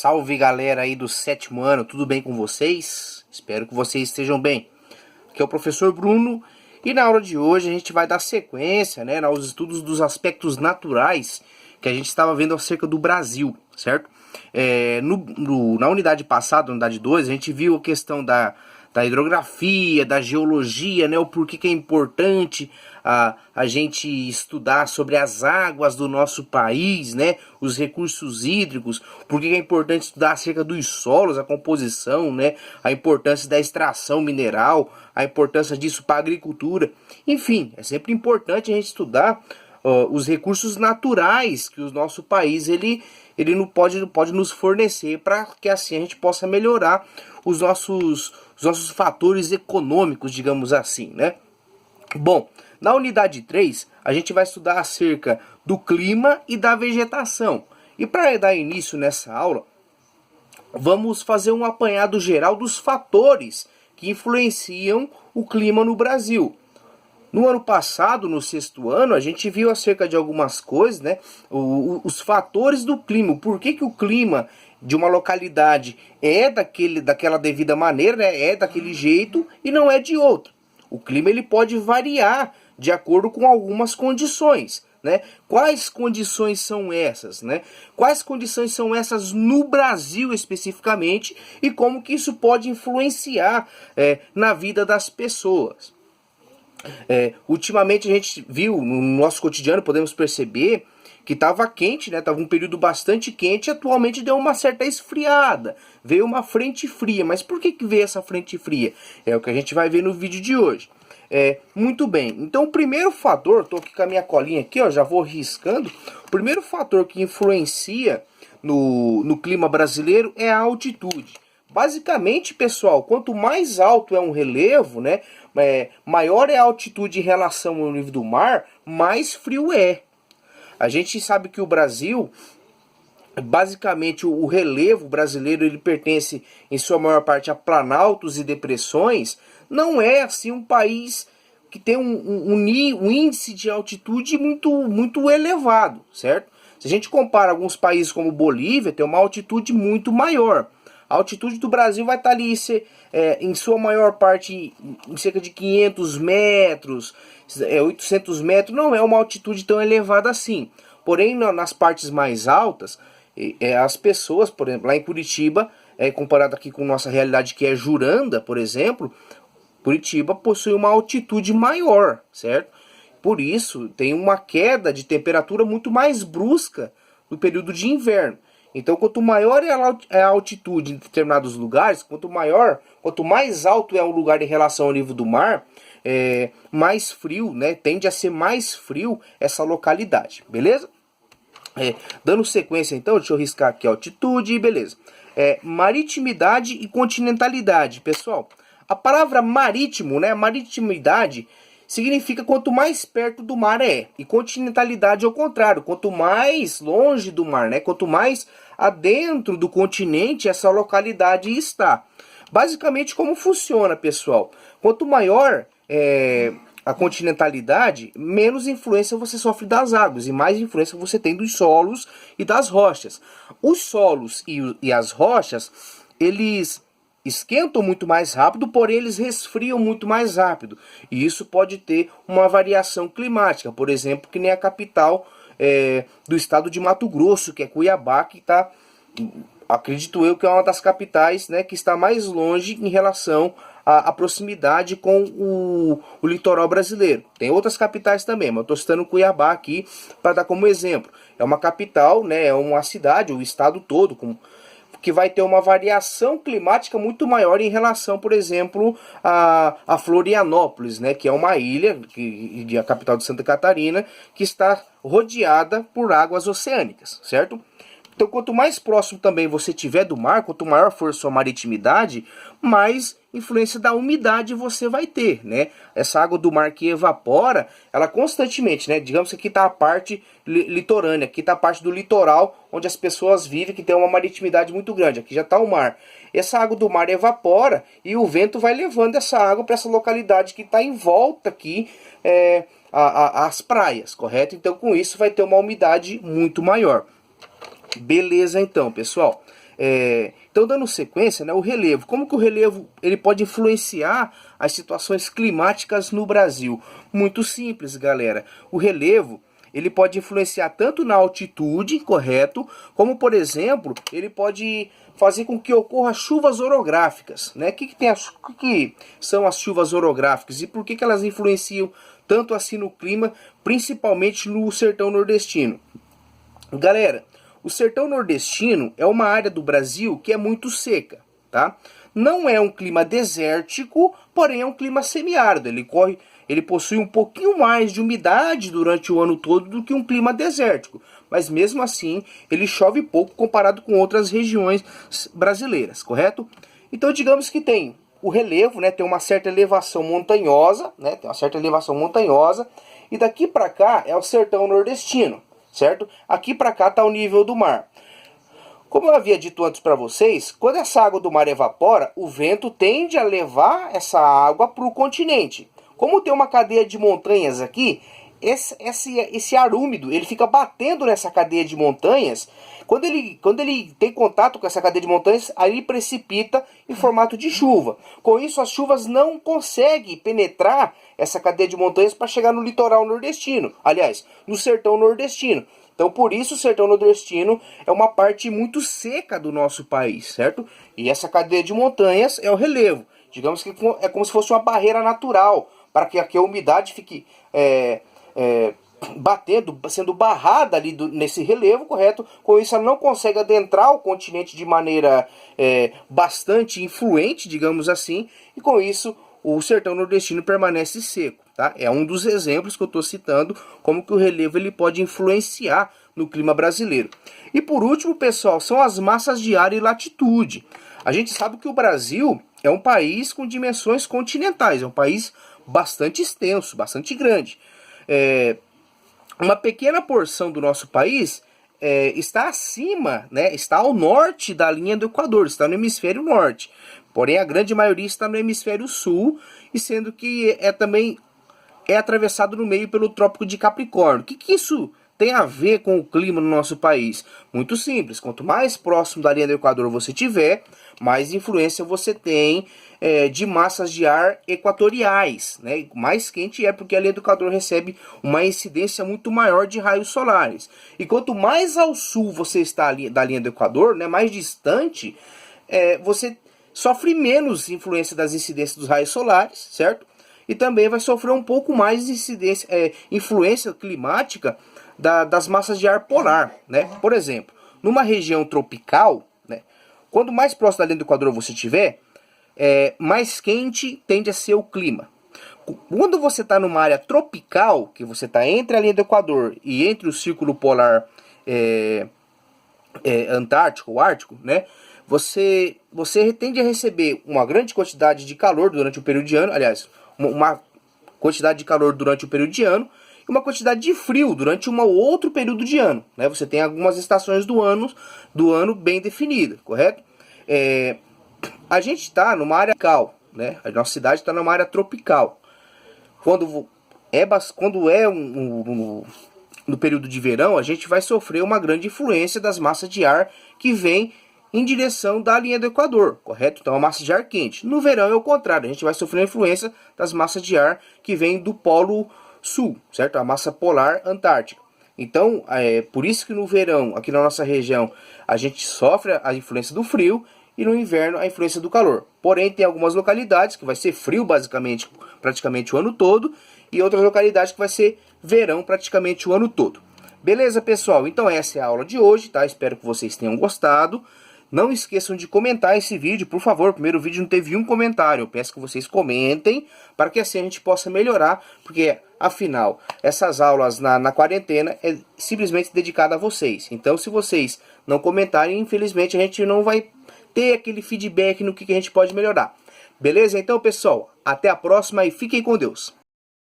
Salve galera aí do 7º ano, tudo bem com vocês? Espero que vocês estejam bem. Aqui é o professor Bruno e na aula de hoje a gente vai dar sequência, né, aos estudos dos aspectos naturais que a gente estava vendo acerca do Brasil, certo? Na unidade passada, unidade 2, a gente viu a questão da hidrografia, da geologia, né, o porquê que é importante a gente estudar sobre as águas do nosso país, né, os recursos hídricos, porquê que é importante estudar acerca dos solos, a composição, né, a importância da extração mineral, a importância disso para a agricultura. Enfim, é sempre importante a gente estudar os recursos naturais que o nosso país ele não pode nos fornecer, para que assim a gente possa melhorar os nossos fatores econômicos, digamos assim, né? Bom, na unidade 3, a gente vai estudar acerca do clima e da vegetação. E para dar início nessa aula, vamos fazer um apanhado geral dos fatores que influenciam o clima no Brasil. No ano passado, no 6º ano, a gente viu acerca de algumas coisas, né? Os fatores do clima. Por que o clima de uma localidade é daquela devida maneira, né? É daquele jeito e não é de outro. O clima ele pode variar de acordo com algumas condições, né? Quais condições são essas, né? Quais condições são essas no Brasil especificamente e como que isso pode influenciar na vida das pessoas? Ultimamente a gente viu no nosso cotidiano, podemos perceber que estava quente, né? Estava um período bastante quente e atualmente deu uma certa esfriada. Veio uma frente fria. Mas por que veio essa frente fria? É o que a gente vai ver no vídeo de hoje. Muito bem. Então o primeiro fator, estou aqui com a minha colinha aqui, ó, já vou riscando. O primeiro fator que influencia no clima brasileiro é a altitude. Basicamente, pessoal, quanto mais alto é um relevo, né, maior é a altitude em relação ao nível do mar, mais frio é. A gente sabe que o Brasil, basicamente o relevo brasileiro, ele pertence em sua maior parte a planaltos e depressões. Não é assim um país que tem um índice de altitude muito elevado, certo? Se a gente compara alguns países como Bolívia, tem uma altitude muito maior. A altitude do Brasil vai estar ali em sua maior parte em cerca de 500 metros, 800 metros. Não é uma altitude tão elevada assim. Porém, nas partes mais altas, as pessoas, por exemplo, lá em Curitiba, comparado aqui com nossa realidade que é Juranda, por exemplo, Curitiba possui uma altitude maior, certo? Por isso, tem uma queda de temperatura muito mais brusca no período de inverno. Então, quanto maior é a altitude em determinados lugares, quanto mais alto é um lugar em relação ao nível do mar, mais frio, né? Tende a ser mais frio essa localidade, beleza? Dando sequência, então, deixa eu riscar aqui a altitude, beleza. Maritimidade e continentalidade, pessoal. A palavra marítimo, né? Maritimidade significa quanto mais perto do mar é. E continentalidade ao contrário, quanto mais longe do mar, né? Quanto mais adentro do continente essa localidade está. Basicamente como funciona, pessoal? Quanto maior a continentalidade, menos influência você sofre das águas e mais influência você tem dos solos e das rochas. Os solos e as rochas, eles esquentam muito mais rápido, porém eles resfriam muito mais rápido. E isso pode ter uma variação climática, por exemplo, que nem a capital do estado de Mato Grosso, que é Cuiabá, que está, acredito eu, que é uma das capitais, né, que está mais longe em relação à proximidade com o litoral brasileiro. Tem outras capitais também, mas eu estou citando Cuiabá aqui para dar como exemplo. É uma capital, né, é uma cidade, o estado todo, que vai ter uma variação climática muito maior em relação, por exemplo, a Florianópolis, né, que é uma ilha, a capital de Santa Catarina, que está rodeada por águas oceânicas, certo? Então, quanto mais próximo também você tiver do mar, quanto maior for sua maritimidade, mais influência da umidade você vai ter, né? Essa água do mar que evapora, ela constantemente, né? Digamos que aqui está a parte litorânea, aqui está a parte do litoral, onde as pessoas vivem, que tem uma maritimidade muito grande. Aqui já está o mar. Essa água do mar evapora e o vento vai levando essa água para essa localidade que está em volta aqui, as praias, correto? Então, com isso vai ter uma umidade muito maior. Beleza então, pessoal. Então, dando sequência, né, o relevo. Como que o relevo ele pode influenciar as situações climáticas no Brasil? Muito simples, galera. O relevo ele pode influenciar tanto na altitude, correto? Como, por exemplo, ele pode fazer com que ocorra chuvas orográficas, né? O que são as chuvas orográficas e por que elas influenciam tanto assim no clima, principalmente no sertão nordestino? Galera, o sertão nordestino é uma área do Brasil que é muito seca, tá? Não é um clima desértico, porém é um clima semiárido. Ele possui um pouquinho mais de umidade durante o ano todo do que um clima desértico, mas mesmo assim ele chove pouco comparado com outras regiões brasileiras, correto? Então digamos que tem o relevo, né, tem uma certa elevação montanhosa, né, e daqui para cá é o sertão nordestino, certo? Aqui para cá está o nível do mar. Como eu havia dito antes para vocês, quando essa água do mar evapora, o vento tende a levar essa água para o continente. Como tem uma cadeia de montanhas aqui, esse ar úmido ele fica batendo nessa cadeia de montanhas. Quando ele tem contato com essa cadeia de montanhas, aí ele precipita em formato de chuva. Com isso, as chuvas não conseguem penetrar essa cadeia de montanhas para chegar no litoral nordestino. Aliás, no sertão nordestino. Então, por isso, o sertão nordestino é uma parte muito seca do nosso país, certo? E essa cadeia de montanhas é o relevo. Digamos que é como se fosse uma barreira natural para que a umidade fique batendo, sendo barrada ali nesse relevo, correto? Com isso ela não consegue adentrar o continente de maneira bastante influente, digamos assim, e com isso o sertão nordestino permanece seco, tá? É um dos exemplos que eu estou citando, como que o relevo ele pode influenciar no clima brasileiro. E por último, pessoal, são as massas de ar e latitude. A gente sabe que o Brasil é um país com dimensões continentais, é um país bastante extenso, bastante grande. Uma pequena porção do nosso país está acima, né, está ao norte da linha do Equador, está no hemisfério norte. Porém, a grande maioria está no hemisfério sul, e sendo que também é atravessado no meio pelo Trópico de Capricórnio. O que isso tem a ver com o clima no nosso país? Muito simples, quanto mais próximo da linha do Equador você tiver, mais influência você tem de massas de ar equatoriais, né? Mais quente é porque a linha do Equador recebe uma incidência muito maior de raios solares. E quanto mais ao sul você está da linha do Equador, né, mais distante, você sofre menos influência das incidências dos raios solares, certo? E também vai sofrer um pouco mais de influência climática das massas de ar polar, né? Por exemplo, numa região tropical, né, quando mais próximo da linha do Equador você estiver, mais quente tende a ser o clima. Quando você está numa área tropical, que você está entre a linha do Equador e entre o círculo polar antártico ou ártico, né, você tende a receber uma grande quantidade de calor durante o período de ano, aliás, uma quantidade de calor durante o período de ano, e uma quantidade de frio durante um outro período de ano, né? Você tem algumas estações do ano bem definidas, correto? A gente está numa área tropical, né? A nossa cidade está numa área tropical. Quando no período de verão, a gente vai sofrer uma grande influência das massas de ar que vem em direção da linha do Equador, correto? Então a massa de ar quente. No verão é o contrário, a gente vai sofrer a influência das massas de ar que vem do polo sul, certo? A massa polar antártica. Então, por isso que no verão, aqui na nossa região, a gente sofre a influência do frio e no inverno a influência do calor. Porém, tem algumas localidades que vai ser frio praticamente o ano todo, e outras localidades que vai ser verão praticamente o ano todo. Beleza, pessoal? Então essa é a aula de hoje, tá? Espero que vocês tenham gostado. Não esqueçam de comentar esse vídeo, por favor. O primeiro vídeo não teve um comentário. Eu peço que vocês comentem, para que assim a gente possa melhorar, porque afinal, essas aulas na quarentena é simplesmente dedicada a vocês. Então, se vocês não comentarem, infelizmente a gente não vai ter aquele feedback no que a gente pode melhorar. Beleza? Então, pessoal, até a próxima e fiquem com Deus.